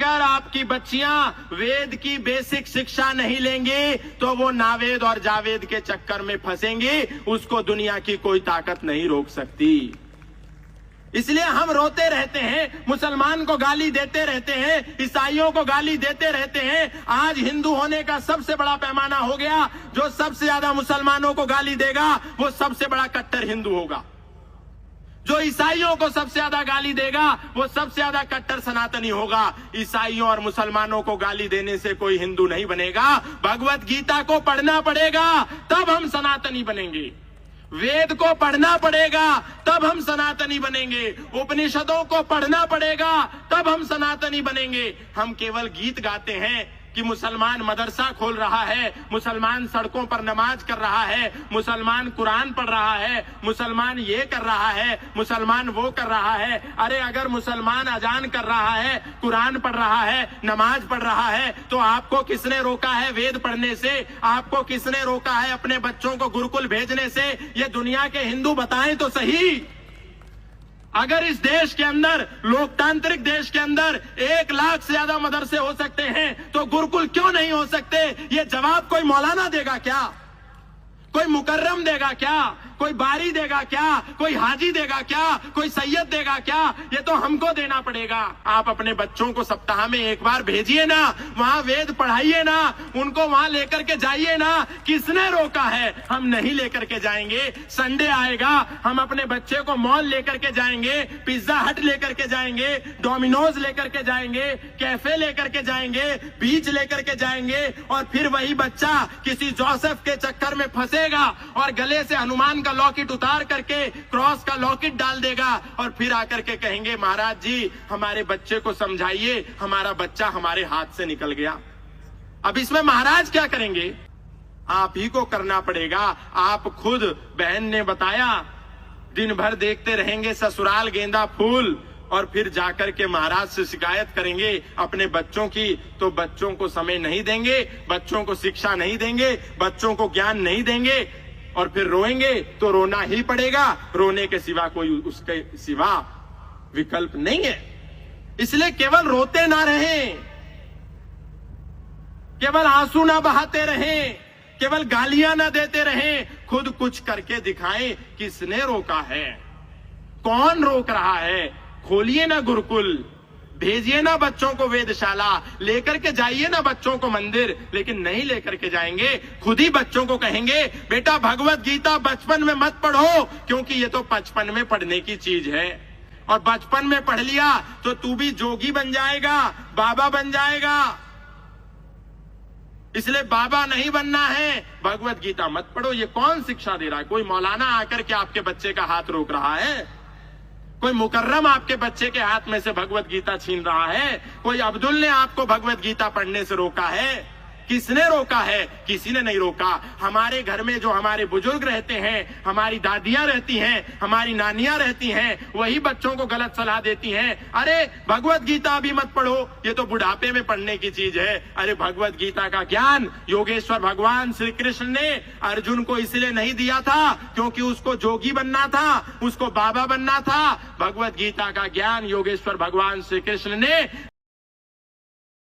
अगर आपकी बच्चियां वेद की बेसिक शिक्षा नहीं लेंगी तो वो नावेद और जावेद के चक्कर में फंसेंगी, उसको दुनिया की कोई ताकत नहीं रोक सकती। इसलिए हम रोते रहते हैं, मुसलमान को गाली देते रहते हैं, ईसाइयों को गाली देते रहते हैं। आज हिंदू होने का सबसे बड़ा पैमाना हो गया, जो सबसे ज्यादा मुसलमानों को गाली देगा वो सबसे बड़ा कट्टर हिंदू होगा। जो ईसाइयों को सबसे ज्यादा गाली देगा वो सबसे ज्यादा कट्टर सनातनी होगा। ईसाइयों और मुसलमानों को गाली देने से कोई हिंदू नहीं बनेगा। भगवत गीता को पढ़ना पड़ेगा तब हम सनातनी बनेंगे, वेद को पढ़ना पड़ेगा तब हम सनातनी बनेंगे, उपनिषदों को पढ़ना पड़ेगा तब हम सनातनी बनेंगे। हम केवल गीत गाते हैं कि मुसलमान मदरसा खोल रहा है, मुसलमान सड़कों पर नमाज कर रहा है, मुसलमान कुरान पढ़ रहा है, मुसलमान ये कर रहा है, मुसलमान वो कर रहा है। अरे अगर मुसलमान अजान कर रहा है, कुरान पढ़ रहा है, नमाज पढ़ रहा है, तो आपको किसने रोका है वेद पढ़ने से? आपको किसने रोका है अपने बच्चों को गुरुकुल भेजने से? ये दुनिया के हिंदू बताएं तो सही। अगर इस देश के अंदर, लोकतांत्रिक देश के अंदर 1 लाख से ज्यादा मदरसे हो सकते हैं तो गुरुकुल क्यों नहीं हो सकते? ये जवाब कोई मौलाना देगा क्या? कोई मुकर्रम देगा क्या? कोई बारी देगा क्या? कोई हाजी देगा क्या? कोई सैयद देगा क्या? ये तो हमको देना पड़ेगा। आप अपने बच्चों को सप्ताह में 1 बार भेजिए ना, वहां वेद पढ़ाइए ना, उनको वहां लेकर के जाइए ना। किसने रोका है? हम नहीं लेकर के जाएंगे। संडे आएगा, हम अपने बच्चे को मॉल लेकर के जाएंगे, पिज्जा हट लेकर के जाएंगे, डोमिनोज लेकर के जाएंगे, कैफे लेकर के जाएंगे, बीच लेकर के जाएंगे, और फिर वही बच्चा किसी जोसेफ के चक्कर में फंसेगा और गले से हनुमान का लॉकेट उतार करके क्रॉस का लॉकेट डाल देगा, और फिर आकर के कहेंगे महाराज जी हमारे बच्चे को समझाइए, हमारा बच्चा हमारे हाथ से निकल गया। अब इसमें महाराज क्या करेंगे? आप ही को करना पड़ेगा। आप खुद, बहन ने बताया, दिन भर देखते रहेंगे ससुराल गेंदा फूल और फिर जाकर के महाराज से शिकायत करेंगे अपने बच्चों की, तो बच्चों को समय नहीं देंगे, बच्चों को शिक्षा नहीं देंगे, बच्चों को ज्ञान नहीं देंगे, और फिर रोएंगे तो रोना ही पड़ेगा। रोने के सिवा कोई उसके सिवा विकल्प नहीं है। इसलिए केवल रोते ना रहें, केवल आंसू ना बहाते रहें, केवल गालियां ना देते रहें। खुद कुछ करके दिखाएं। किसने रोका है? कौन रोक रहा है? खोलिए ना गुरुकुल, भेजिए ना बच्चों को वेदशाला, लेकर के जाइए ना बच्चों को मंदिर। लेकिन नहीं लेकर के जाएंगे। खुद ही बच्चों को कहेंगे बेटा भगवत गीता बचपन में मत पढ़ो, क्योंकि ये तो 55 में पढ़ने की चीज है, और बचपन में पढ़ लिया तो तू भी जोगी बन जाएगा, बाबा बन जाएगा। इसलिए बाबा नहीं बनना है, भगवत गीता मत पढ़ो। ये कौन शिक्षा दे रहा है? कोई मौलाना आकर के आपके बच्चे का हाथ रोक रहा है? कोई मुकर्रम आपके बच्चे के हाथ में से भगवत गीता छीन रहा है? कोई अब्दुल ने आपको भगवत गीता पढ़ने से रोका है? किसने रोका है? किसी ने नहीं रोका। हमारे घर में जो हमारे बुजुर्ग रहते हैं, हमारी दादियां रहती हैं, हमारी नानियां रहती हैं, वही बच्चों को गलत सलाह देती हैं। अरे भगवत गीता अभी मत पढ़ो, ये तो बुढ़ापे में पढ़ने की चीज है। अरे भगवत गीता का ज्ञान योगेश्वर भगवान श्री कृष्ण ने अर्जुन को इसलिए नहीं दिया था क्योंकि उसको जोगी बनना था, उसको बाबा बनना था। भगवत गीता का ज्ञान योगेश्वर भगवान श्री कृष्ण ने